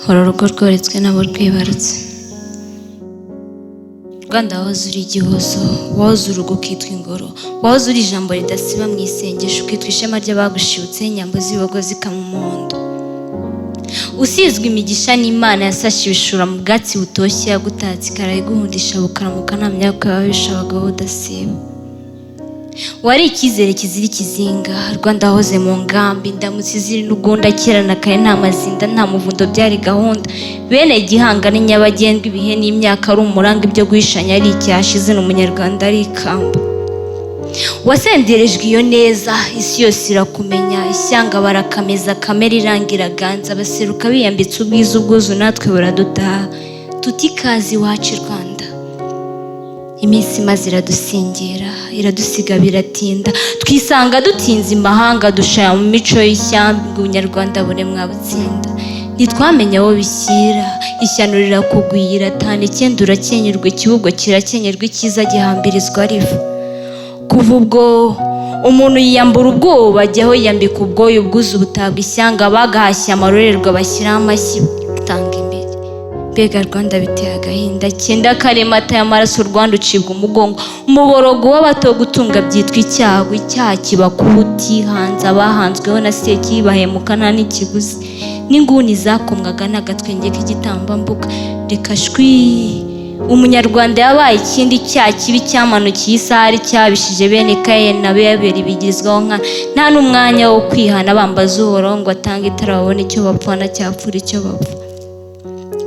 hora urugo rworetswe nabo rwibarutse. Rwanda wahoze uri igihozo, wahoze urugo ukitwa ingoro, wahoze uri ijambo ridasiba mu isengesho, ukitwa ishema ry'abagushibutseho inyambo z'ibihogo zikama umuhondo. Usizwe imigisha n'Imana yasashe ibishura mu bwatsi butoshye, yagutatse ikarayiguhundisha bukaramuka nta myaka yababisha abagabo udasiba. Wari icyizere kizira ikizinga, Rwanda wahoze mu ngambi, indamutsi ziri n'ugunda kera na kare, nta mazinda nta muvundo byari gahunda. Bene Gihanga ni nyabagendwa, ibihe n'imyaka ari umuranga, ibyo guhishanya ari icyashize n'umunyarwanda ari ikamba. Wasenderejwe iyo neza, isi yose irakumenya, ishyanga barakameza, kamere irangira ganza, baseruka biyambitse ubwiza ubwuzu, natwe buradutaha tuti ikaze iwacu Rwanda. Iminsi maze iradusingira, iradusiga biratinda, twisanga dutinze imahanga, dushaya mu mico y'ishyamba, ubunyarwanda bure mwabutsinda. Ntitwamenye aho bishyira, ishyano rirakugwira, tana icyenda urakenyerwa, ikibugo kirakenyerwa, icyiza gihambirizwa riva. Kuva ubwo umuntu yiyambura ubwoba, ajyaho yambika ubwoya, ubwuzu butabwa ishyanga, bagahashya amarorerwa bashyiraho amashyi utanga imbere. Mbega Rwanda biteye agahinda, cyenda karemata y'amaraso, Rwanda ucibwa umugongo, umuborogo w'abato gutunga byitwa icyago. Icyaha kiba kuba utihanze, abahanzweho na seki bahemuka nta n'ikiguzi, n'inguni zakomwaga n'agatwenge k'igitambambuga. Reka shwi, umunyarwanda yabaye ikindi cyaha kibi cyamanukiye isahari, cyabishije bene Kayini na Abeli bigirizwaho nta n'umwanya wo kwihana, bambaza Uhoraho ngo atange itara babone icyo bapfa na cyapfura icyo bapfa.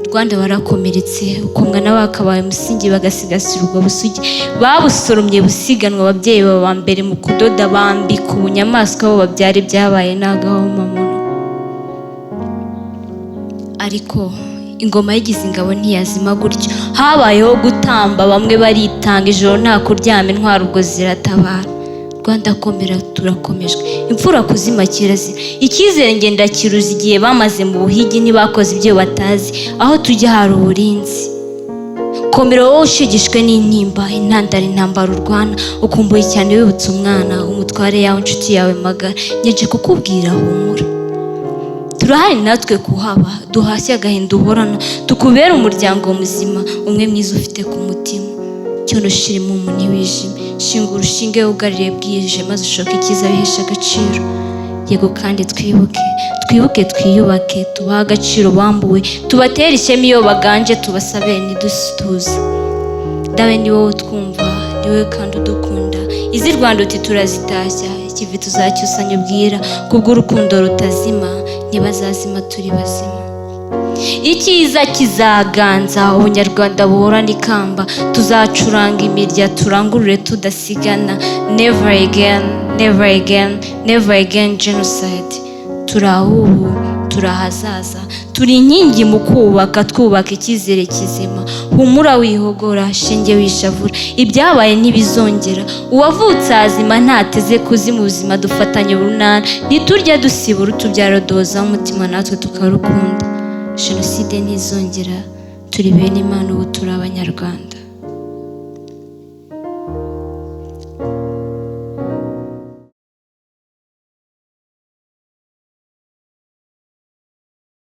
Rwanda barakomeretse, ukomwa n'abakabaye umusingi, bagasigasira ubwo busugi, babusoromye busiganwa. Ababyeyi baba mbere mu kudoda, bambika ubunyamaswa bo babyari, byabaye n'agahomamunwa. Ariko ingoma yigize ingabo ntiyazima gutyo, habayeho gutamba, bamwe baritanga, ijoro nta kuryama, intwaro ubwo ziratabara. Rwanda komera, turakomejwe, imfura kuzima kirazira, icyizere ngenda kiruzi, igihe bamaze mu buhigi ntibakoze ibyo batazi, aho tujya hari uburinzi. Komera wowe ushigishwe n'intimba, intandara intambara urwana, ukumbuye cyane wibutse umwana, umutware yawe inshuti yawe magara, nyeje kukubwira humura. Turahari natwe kuhaba, duhashye agahinda uhorana, tukubera umuryango muzima, umwe mwiza ufite ku mutima. Cyono shira imumu ntiwijime, shinga urushinge ugaririye bwije, maze ushoka icyiza bihesha agaciro. Yego kandi twibuke twiyubake, tubaha agaciro bambuwe, tubatera ishema iyo baganje, tubasabire ntidusituze. Dawe ni wowe twumva, ni wowe kandi udukunda, izi Rwanda uti turazitashya, ikivi tuzacyusanya ubwira, kubw'urukundo rutazima, ntibazazima turi bazima. Icyiza kizaganza, ubunyarwanda buhorana ikamba, tuzacuranga imirya, turangurure tudasigana. Never again, never again, never again genocide. Turahubu, turahazaza, turi inkingi mu kubaka, twubaka icyizere kizima. Humura wihogora, shinge wishavura, ibyabaye ntibizongera. Uwavutse azima ntateze kuzima, ubuzima dufatanye urunana, ntiturya dusibura, utubyaro doza umutima natwe tukarukunda. Jenoside ntizongera, turi bene Imana, ubu turi Abanyarwanda.